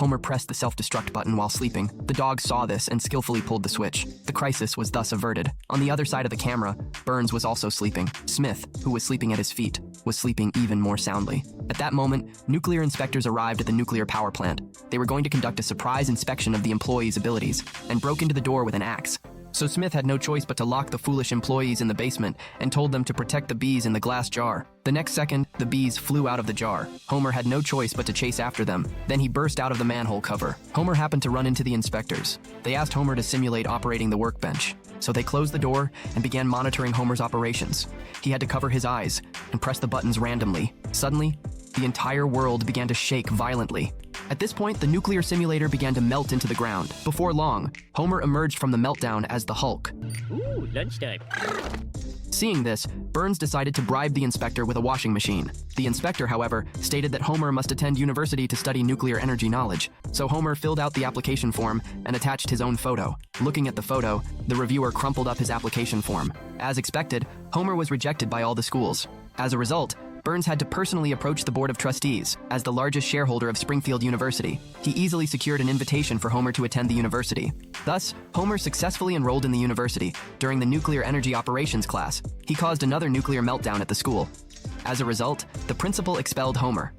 Homer pressed the self-destruct button while sleeping. The dog saw this and skillfully pulled the switch. The crisis was thus averted. On the other side of the camera, Burns was also sleeping. Smith, who was sleeping at his feet, was sleeping even more soundly. At that moment, nuclear inspectors arrived at the nuclear power plant. They were going to conduct a surprise inspection of the employees' abilities and broke into the door with an axe. So Smith had no choice but to lock the foolish employees in the basement and told them to protect the bees in the glass jar. The next second, the bees flew out of the jar. Homer had no choice but to chase after them. Then he burst out of the manhole cover. Homer happened to run into the inspectors. They asked Homer to simulate operating the workbench. So they closed the door and began monitoring Homer's operations. He had to cover his eyes and press the buttons randomly. Suddenly, the entire world began to shake violently. At this point, the nuclear simulator began to melt into the ground. Before long, Homer emerged from the meltdown as the Hulk. Ooh, lunchtime. Seeing this, Burns decided to bribe the inspector with a washing machine. The inspector, however, stated that Homer must attend university to study nuclear energy knowledge. So Homer filled out the application form and attached his own photo. Looking at the photo, the reviewer crumpled up his application form. As expected, Homer was rejected by all the schools. As a result, Burns had to personally approach the Board of Trustees. As the largest shareholder of Springfield University, he easily secured an invitation for Homer to attend the university. Thus, Homer successfully enrolled in the university. During the nuclear energy operations class, he caused another nuclear meltdown at the school. As a result, the principal expelled Homer.